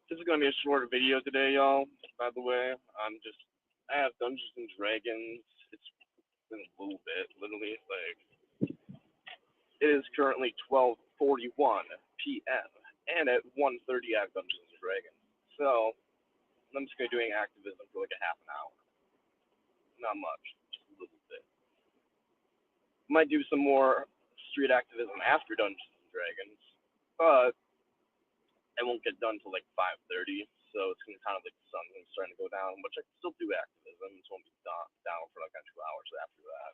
This is gonna be a shorter video today, y'all. By the way, I have Dungeons and Dragons. It's been a little bit, literally. Like it is currently 12:41 p.m. and at 1:30 I have Dungeons and Dragons. So I'm just gonna be doing activism for like a half an hour. Not much, just a little bit. Might do some more street activism after Dungeons and Dragons, but I won't get done till like 5:30, so it's gonna kind of like the sun's starting to go down, which I can still do activism. It won't be down for like 2 hours after that.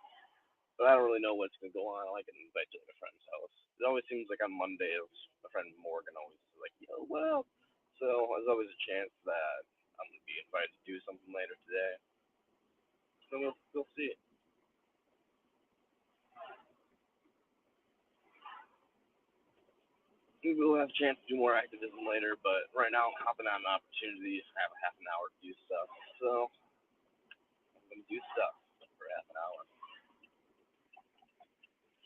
But I don't really know what's gonna go on. I can invite to like a friend's house. It always seems like on Mondays, my friend Morgan always is like, yo, well, so there's always a chance that I'm gonna be invited to do something later today. So we'll see. Maybe we'll have a chance to do more activism later, but right now I'm hopping on an opportunity. I have a half an hour to do stuff, so I'm gonna do stuff for half an hour.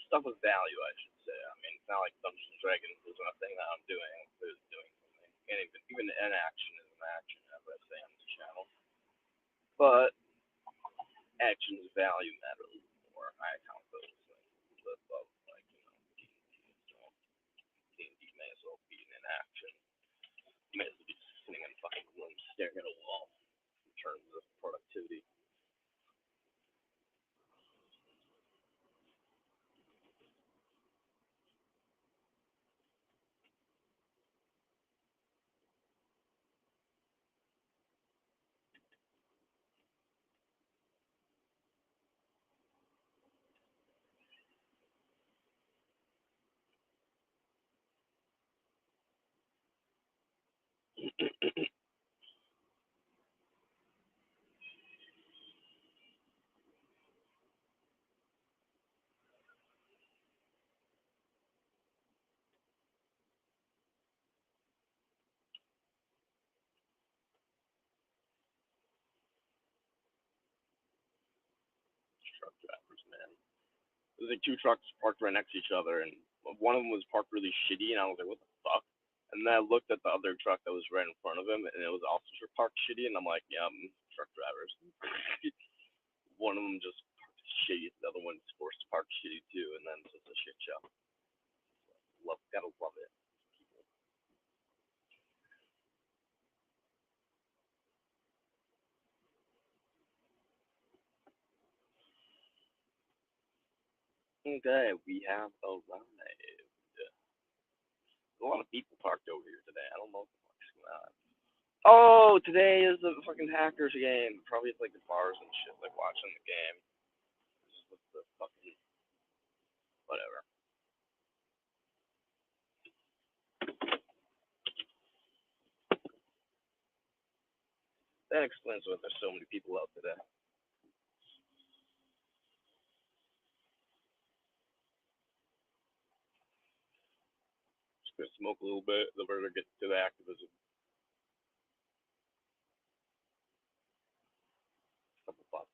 Stuff with value, I should say. I mean, it's not like Dungeons and Dragons is a thing that I'm doing. I'm clearly doing something, and even inaction is an action, as I say on this channel. But actions value matter a little more. I count those things above, like D&D. So D&D may as well be an action. You may as well be just sitting in a fucking room staring at a wall in terms of productivity. Truck drivers, man. There's like two trucks parked right next to each other, and one of them was parked really shitty, and I was like, what the fuck? And then I looked at the other truck that was right in front of him, and it was also parked shitty, and I'm like, yeah, truck drivers. One of them just parked shitty, the other one's forced to park shitty too, and then it's just a shit show. Gotta love it. Okay, we have arrived. There's a lot of people parked over here today. I don't know what the fuck's going on. Oh, today is the fucking Hackers game. Probably it's like the bars and shit, like watching the game. This is the fucking whatever. That explains why there's so many people out today. Just gonna smoke a little bit, then we're gonna get to the activism. Couple bucks.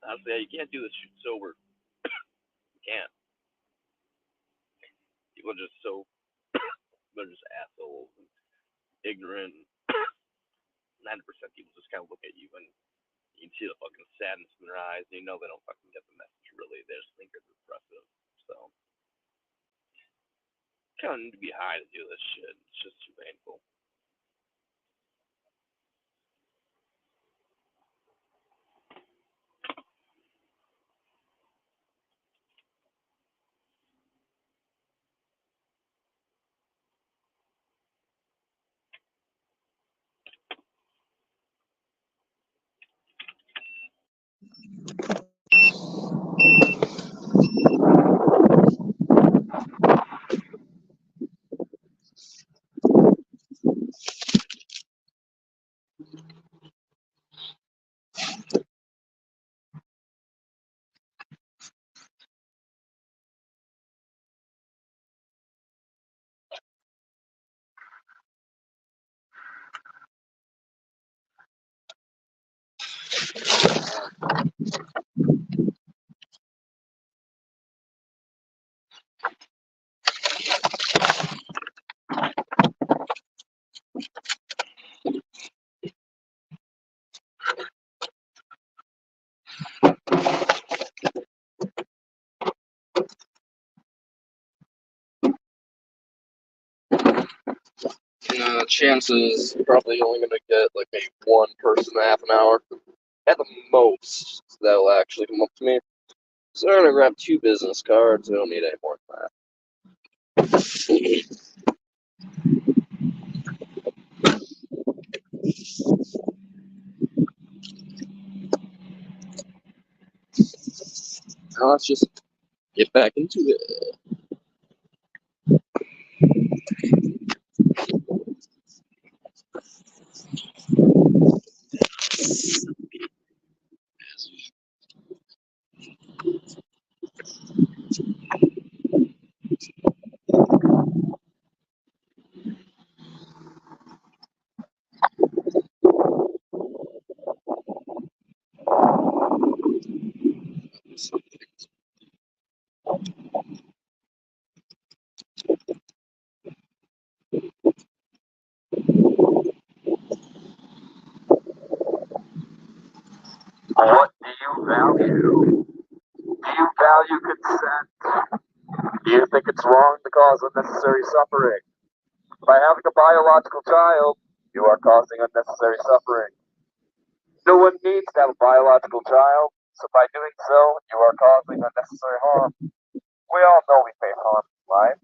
Honestly, yeah, you can't do this shit sober. You can't. People are just so they're just assholes and ignorant. 90% people just kind of look at you and you can see the fucking sadness in their eyes, and you know they don't fucking get the message really. They just think it's impressive. So kind of need to be high to do this shit. It's just too painful. Chances probably only going to get like maybe one person in half an hour at the most that'll actually come up to me. So I'm going to grab 2 business cards. I don't need any more than that. Now let's just get back into it. What do you value? Do you value consent? Do you think it's wrong to cause unnecessary suffering? By having a biological child, you are causing unnecessary suffering. No one needs to have a biological child, so by doing so, you are causing unnecessary harm. We all know we face harm in life.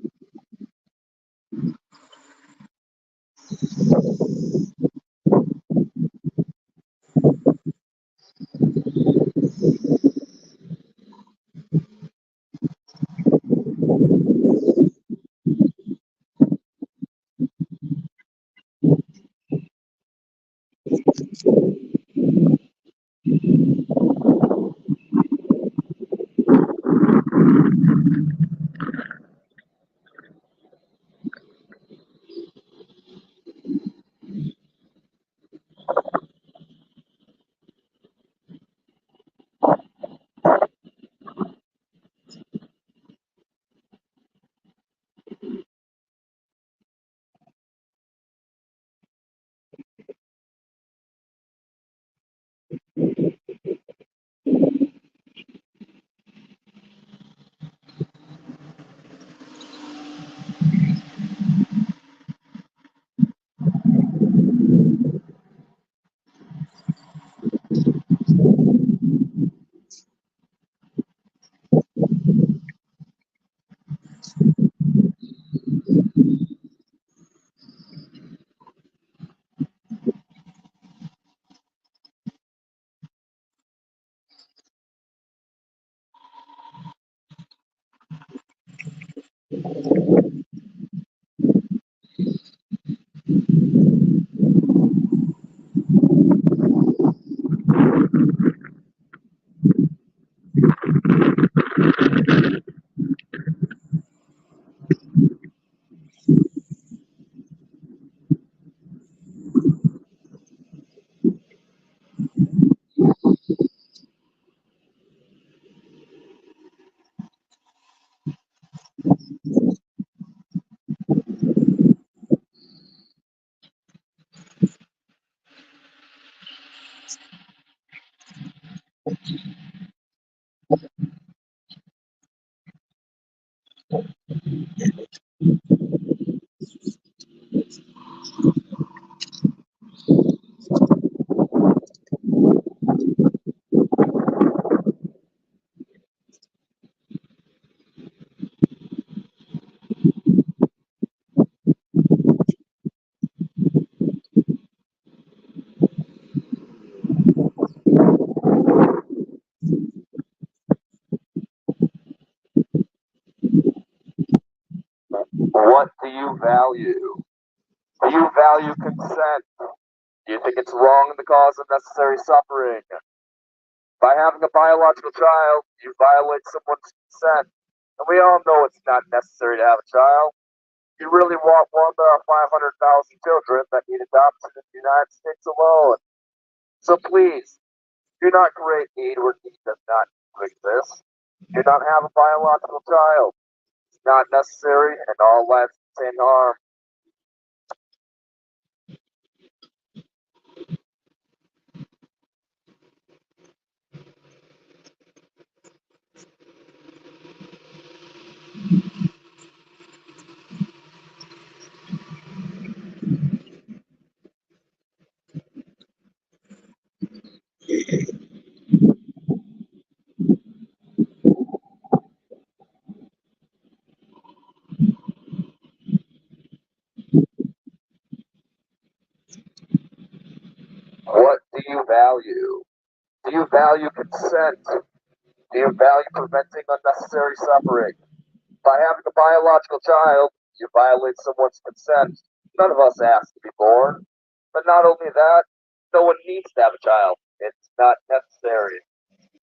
What do you value? Do you value consent? Do you think it's wrong to cause unnecessary suffering? By having a biological child, you violate someone's consent. And we all know it's not necessary to have a child. You really want one, there are 500,000 children that need adoption in the United States alone. So please, do not create need where need does not exist. Do not have a biological child. It's not necessary, and all lives contain harm. What do you value? Do you value consent? Do you value preventing unnecessary suffering? By having a biological child, you violate someone's consent. None of us asked to be born. But not only that, no one needs to have a child. It's not necessary.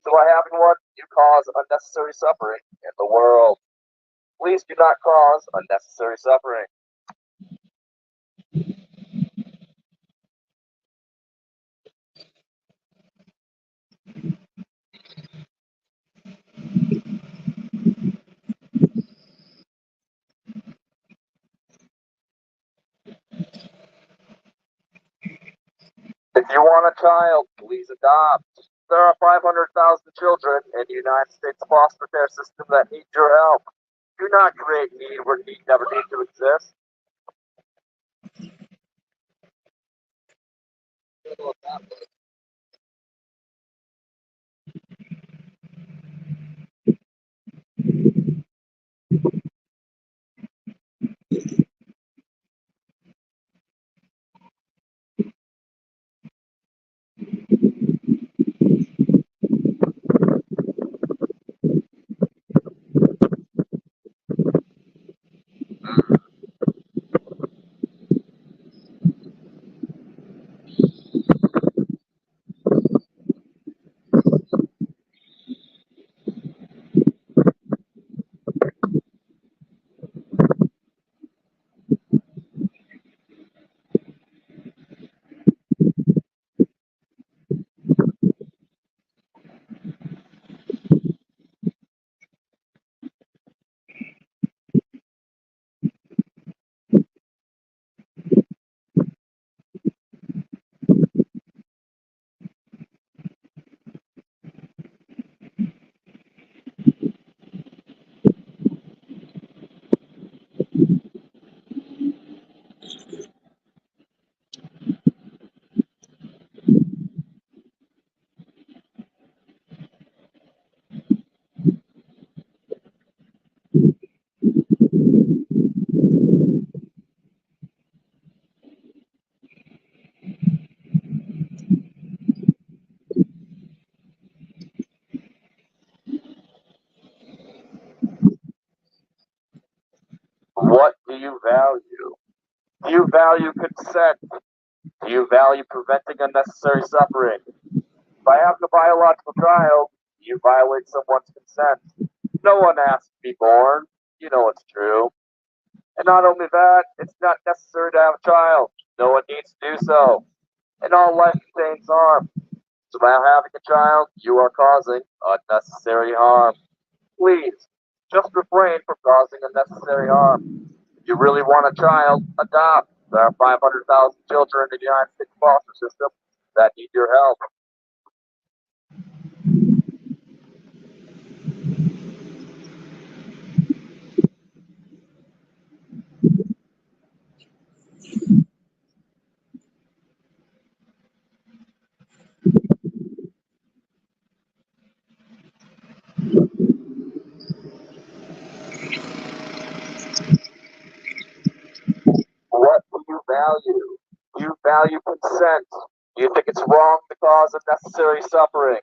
So by having one, you cause unnecessary suffering in the world. Please do not cause unnecessary suffering. If you want a child, please adopt. There are 500,000 children in the United States foster care system that need your help. Do not create need where need never need to exist. What do you value? Do you value consent? Do you value preventing unnecessary suffering? By having a biological child, you violate someone's consent. No one asked to be born. You know it's true. And not only that, it's not necessary to have a child. No one needs to do so. And all life contains harm. So by having a child, you are causing unnecessary harm. Please, just refrain from causing unnecessary harm. If you really want a child, adopt. There are 500,000 children in the United States foster system that need your help. What do you value? Do you value consent? Do you think it's wrong to cause unnecessary suffering?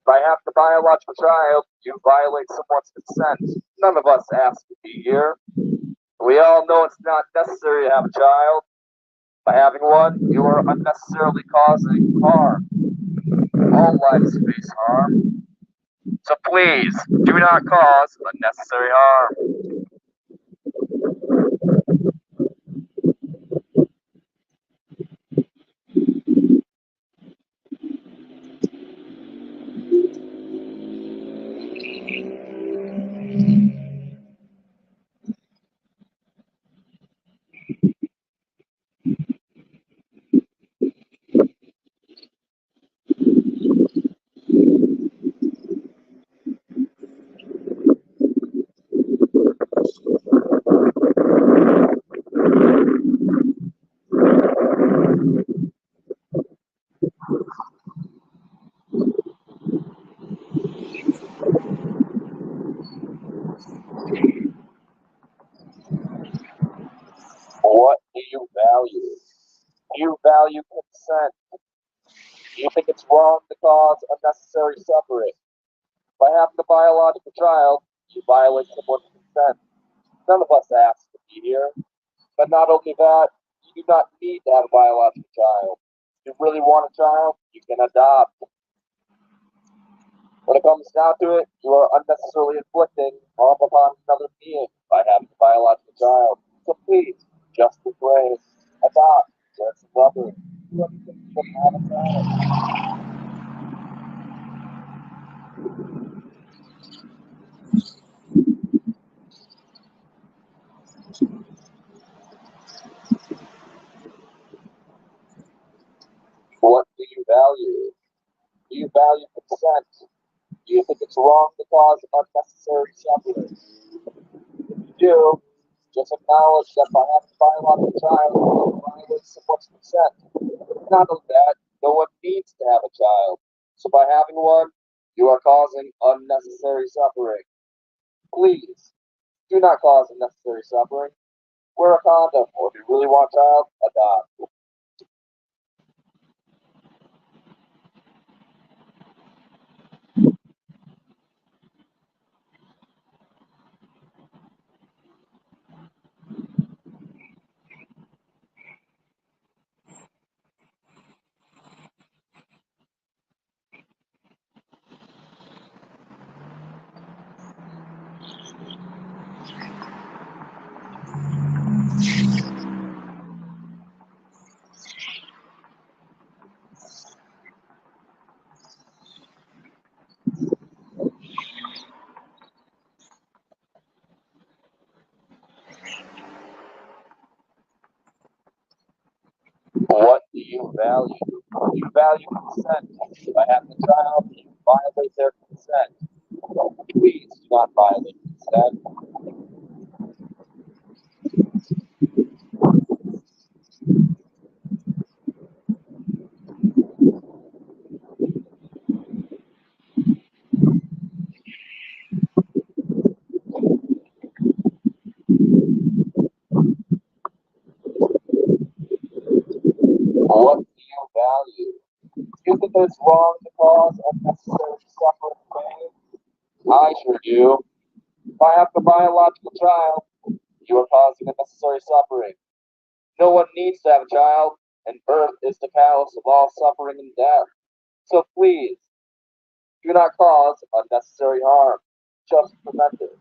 By having a biological child, you violate someone's consent. None of us asked to be here. We all know it's not necessary to have a child. By having one, you are unnecessarily causing harm. All lives face harm. So please, do not cause unnecessary harm. What do you value? Do you value consent? Do you think it's wrong to cause unnecessary suffering? By having a biological child, you violate someone's consent. None of us asked to be here. But not only that, you do not need to have a biological child. If you really want a child, you can adopt. When it comes down to it, you are unnecessarily inflicting harm upon another being by having a biological child. So please, just embrace, adopt, share some loving. You can have a child. What do you value? Do you value consent? Do you think it's wrong to cause unnecessary suffering? If you do, just acknowledge that by having a biological child, you violate someone's consent. Not only that, no one needs to have a child. So by having one, you are causing unnecessary suffering. Please, do not cause unnecessary suffering. Wear a condom, or if you really want a child, adopt. What do you value? Do you value consent? By having a child, you violate their consent. Please do not violate consent. What do you value? Do you think it's wrong to cause unnecessary suffering and pain? I sure do. If I have a biological child, you are causing unnecessary suffering. No one needs to have a child, and Earth is the callous of all suffering and death. So please, do not cause unnecessary harm. Just prevent it.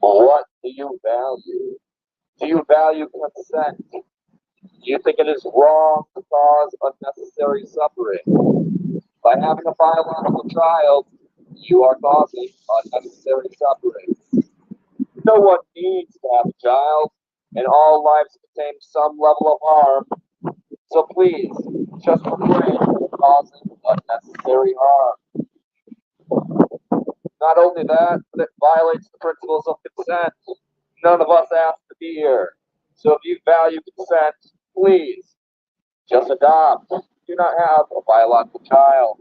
What do you value? Do you value consent? Do you think it is wrong to cause unnecessary suffering? By having a biological child, you are causing unnecessary suffering. No one needs to have a child, and all lives contain some level of harm. So please, just refrain from causing unnecessary harm. Not only that, but it violates the principles of consent. None of us asked to be here. So if you value consent, please, just adopt. Do not have a biological child.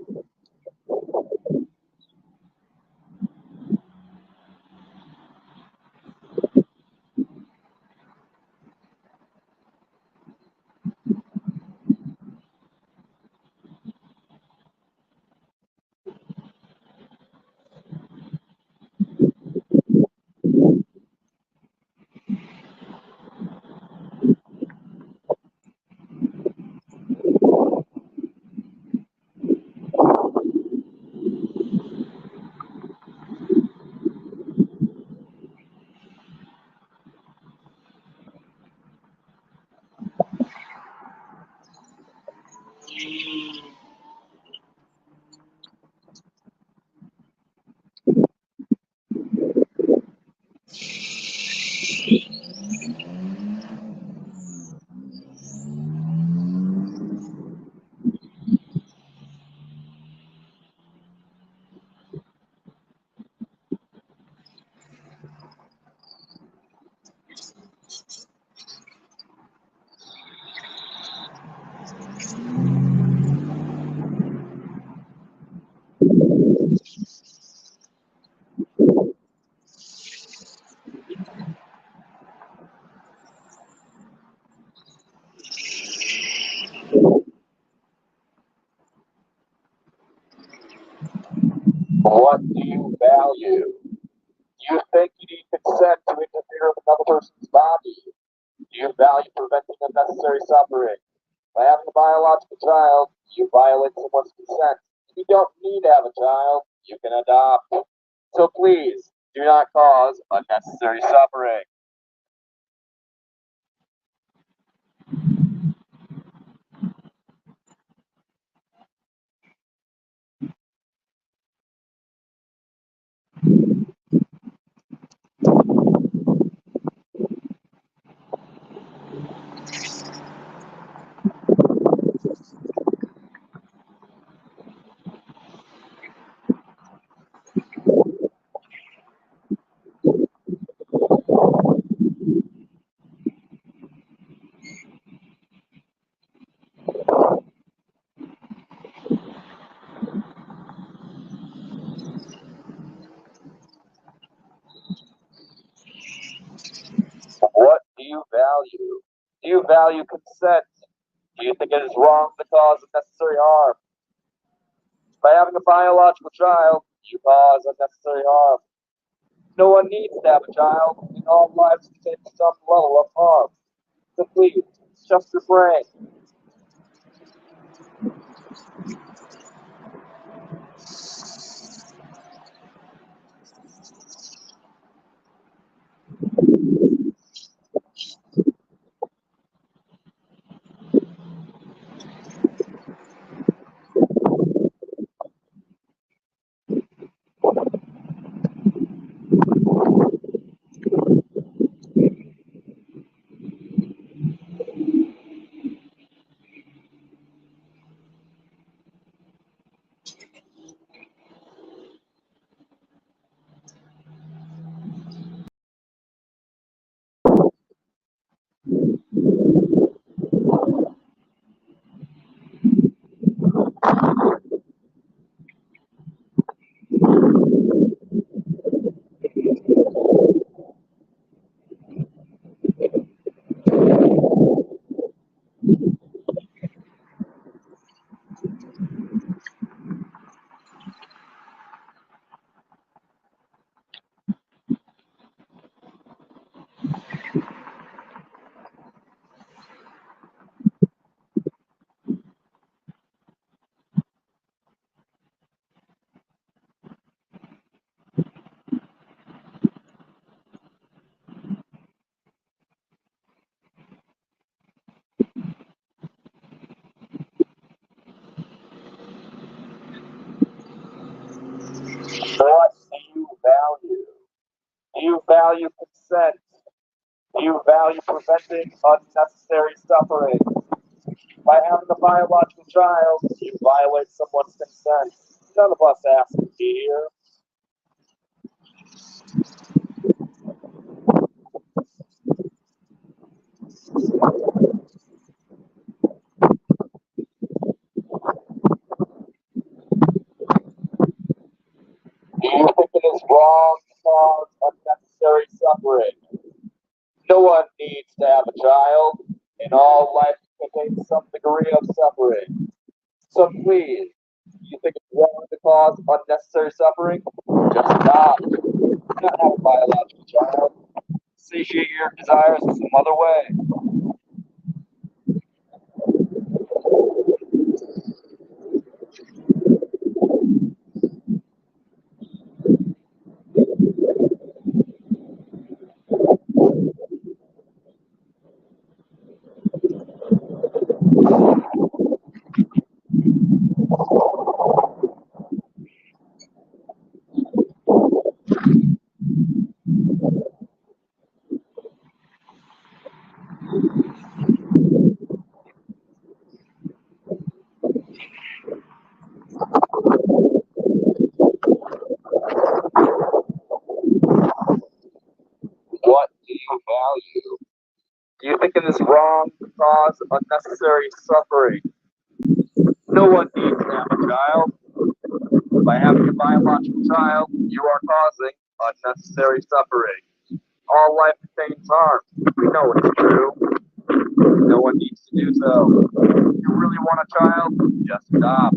What do you value? Do you think you need consent to interfere with another person's body? Do you value preventing unnecessary suffering? By having a biological child, you violate someone's consent. If you don't need to have a child, you can adopt. So please, do not cause unnecessary suffering. What do you value? Do you value consent? Do you think it is wrong to cause unnecessary harm? By having a biological child, you cause unnecessary harm. No one needs to have a child, and all lives contain some level of harm. So please, just refrain. value consent? Do you value preventing unnecessary suffering? By having a biological child, you violate someone's consent. None of us asked to be here. Do you think it is wrong to cause unnecessary suffering? No one needs to have a child, and all life contains some degree of suffering. So please, do you think it's wrong to cause unnecessary suffering? Just stop. Do not have a biological child. Satiate your desires in some other way. What do you value? Do you think it is wrong to cause unnecessary suffering? No one needs to have a child. By having a biological child, you are causing unnecessary suffering. All life contains harm. We know it's true. No one needs to do so. If you really want a child, just stop.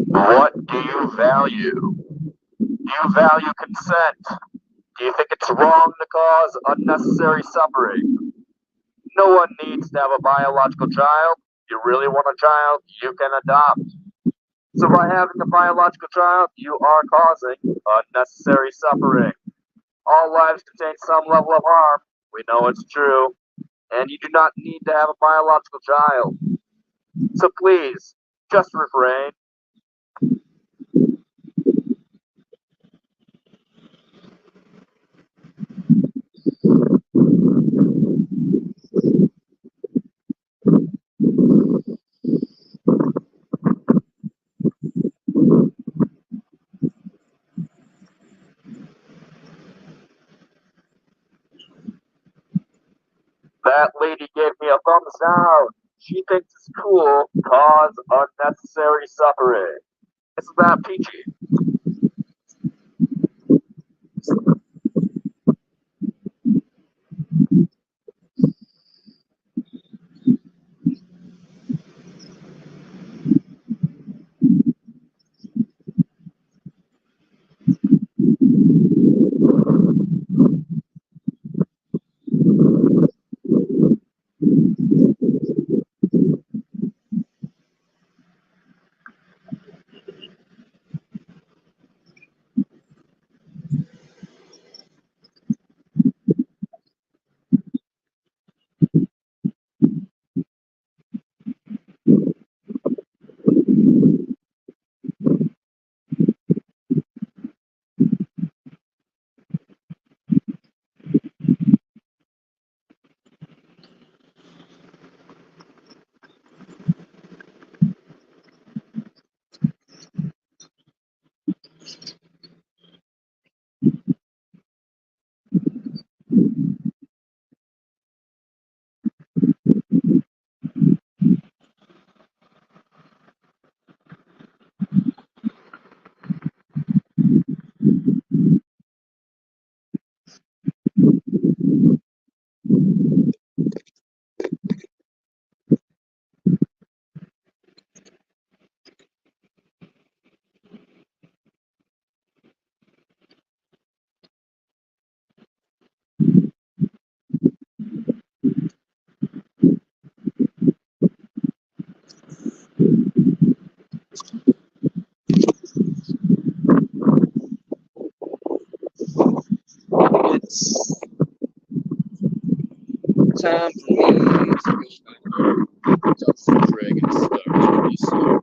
What do you value? Do you value consent? Do you think it's wrong to cause unnecessary suffering? No one needs to have a biological child. If you really want a child, you can adopt. So by having a biological child, you are causing unnecessary suffering. All lives contain some level of harm. We know it's true. And you do not need to have a biological child. So please, just refrain. That lady gave me a thumbs down. She thinks it's cool to cause unnecessary suffering. Isn't that peachy? it's time for me to go back to Dungeons and Dragons Start.